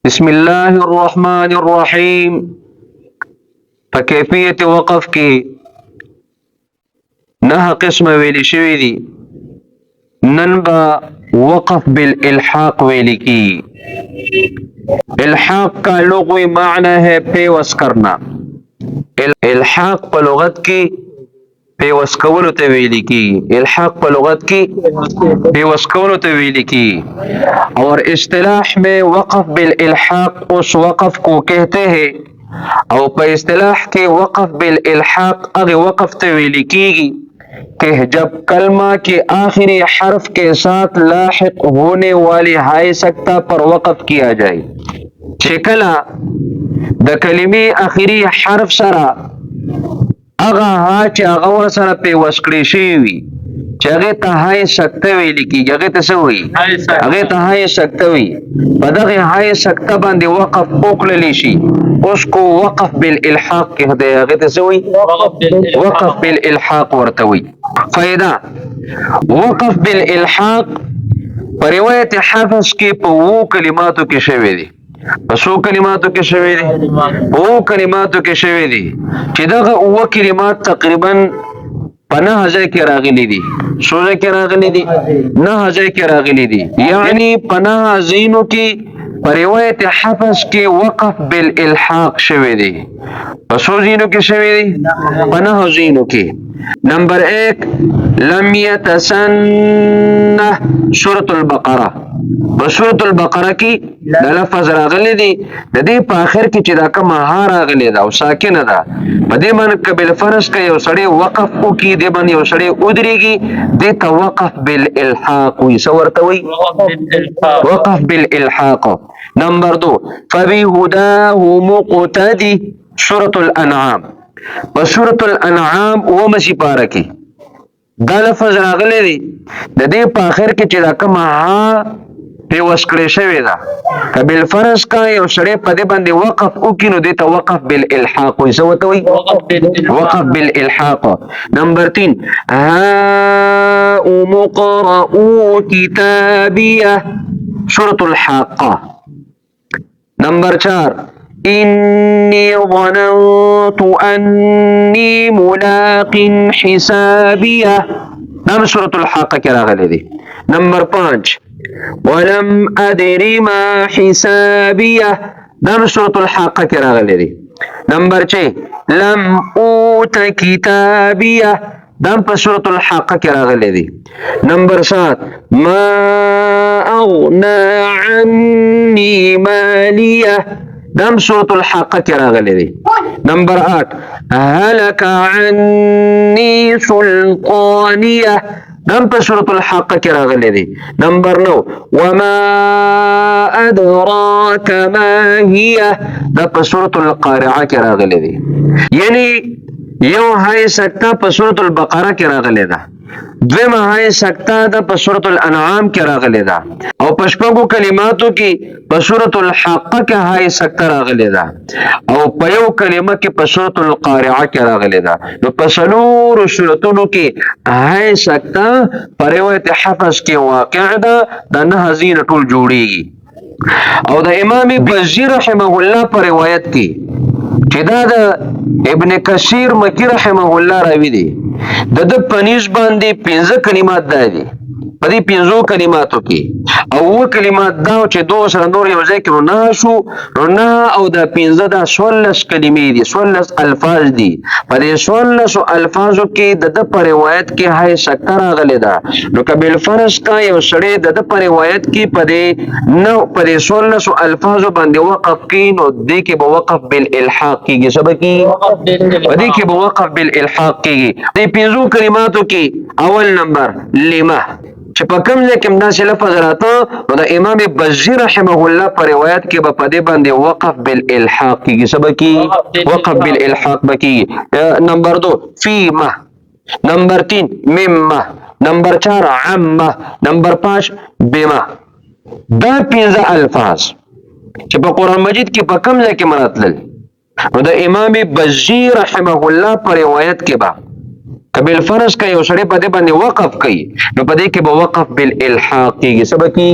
بسم الله الرحمن الرحیم په کیفیت وقف کې نه قسم ویل شوی دي. نن با وقف بالالحاق ویل کی. الحاق کا لغوی معنی ہے پیوس کرنا. الحاق په لغت کې پیوس کولو ته ویل کی. الحاق په لغت کې پیوس کولو ته ویل کی. اور اصطلاح میں وقف بالالحاق اس وقف کو کہتے ہیں اور په اصطلاح کے وقف بالالحاق اگے وقف ته ویل کیږي کہ جب کلمہ کے آخری حرف کے ساتھ لاحق ہونے والی ہائے سکتہ پر وقف کیا جائے. چکلا د کلمې آخری حرف سره اغه ها چې هغه ور سره په وسکړې شي وي چې هغه ته هاي سکته ویل کیږي. هغه ته څه وایي؟ هغه ته هاي سکته وي. په دغه هاي سکته باندې وقف وکړل شي اوس کو وقف بالالحاق کې هدا. هغه ته څه وایي؟ وقف بالالحاق ورته وایي. فائدہ وقف بالالحاق په روایت حافظ کې په وو کلماتو کې شوی دی. پسو کلماتو کې شوی دي. او کلماتو کې شوی دي چې دغه او کلمات تقریبا په 9000 کې راغلي دي. سوزه کې راغلي دي 9000 کې راغلي دي. یعنی په 9000 کې په روایت حفظ کې وقف بالالحاق شوی دي. پسو زینو کې شوی دي په 9000 کې. نمبر 1 لم يتسنه سورة البقره. په سورۃ البقره کې د لفظ راغلی دی د دې په اخر کې چې دا کوم ها راغلی دا او ساکنه ده په دې باندې قبل فرض کې یو سړی وقف وکي دی باندې یو سړی ودرېږي د توقف بالالحاق وي. ورته وي وقف بالالحاق. نمبر 2 فبهداه مقتدي سورۃ الانعام. په سورۃ الانعام و مشي پاره کې دا لفظ راغلی دی د دې په اخر کې چې دا کوم ها په وسکړې شوی دا قبل فرض کا یو سړی په دې باندې وقف وکینو د توقف بالالحاق وي. څه وي؟ وقف بالالحاق. نمبر 3 ها مقرؤوا کتابیه سورۃ الحاقه. نمبر 4 إني ظننت أني ملاق حسابيه. نام سورة الحاقة كراغلي دي. نمبر 5 ولم أدر ما حسابيه. نام سورة الحاقة كراغلي دي. نمبر 6 لم أوت كتابيه. دام په سورۃ الحاقه کې راغلي دي. نمبر 7 ما اغنى عني ماليه. دام سورۃ الحاقه کې راغلي دي. نمبر 8 هلك عني سلطانيه. دام په سورۃ الحاقه کې راغلي دي. نمبر 9 وما ادراك ما هي. دا په سورۃ القارعه کې راغلي دي. یعنی یو هاي سکتا په سورۃ البقره کې راغلی ده. دویمه هاي سکتا ده په سورۃ الانعام کې راغلی ده. او په شپږو کلماتو کې په سورۃ الحاقه کې هاي سکتا راغلی ده. او په یو کلمه کې په سورۃ القارعه کې راغلی ده. نو په څلورو سورتونو کې هاي سکتا په روایت حفظ کې واقع ده. د 9000 ټول جوړیږي. او د امام بزیر رحمه الله په روایت کې چې دا د ابن کثیر مکی رحمه الله راوی دی د پنځ باندې 15 کلمات دي. په دې 15 کلماتو کې او کلمات دا چې دوه سره نور یو ځای کې نه شو نه او د 15 د 16 کلمې دي 16 الفاظ دي. په دې 16 الفاظو کې د په روایت کې هاي سکته راغلی ده. نو قبل فرض کا یو سړی د په روایت کې په دې نو په دې 16 الفاظو باندې وقف کین او دې کې به وقف بالالحاق کېږي. سبکی په دې کې به وقف بالالحاق کېږي. دې 15 کلماتو کې اول نمبر لما چې په کوم ځای کې همداسې لفظ راته نو د امام بزیر رحمه الله په روایت کې به په دې باندې وقف بالالحاق کېږي. څه به کېږي؟ وقف بالالحاق به کېږي. نمبر 2 فیمه. نمبر 3 ممه. نمبر 4 عمه. نمبر 5 بما. دا 15 الفاظ چې په قرآن مجید کې په کوم ځای کې مراتلل نو د امام بزیر رحمه الله په روایت کې به کبل فرض کوي او سړی په دې باندې وقف کوي نو په دې کې به وقف بالالحاق کیږي سبب کی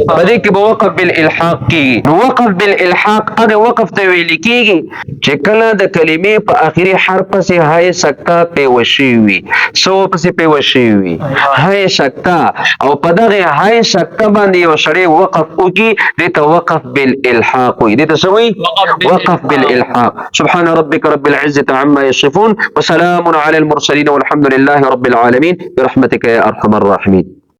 په دې کې به وقف بالالحاق کیږي نو وقف بالالحاق هغه وقف ته ویل کیږي چې کله د کلمې په اخري حرف پسې هاي سکتا په وشي وي سو پسې په وشي وي هاي سکتا او په دغه هاي سکتا باندې یو سړی وقف وکي دې ته وقف بالالحاق وي دې ته سوي وقف بالالحاق سبحان ربك رب العزة عما يصفون وسلام على المرسلين والحمد لله رب العالمين برحمتك يا أرحم الراحمين.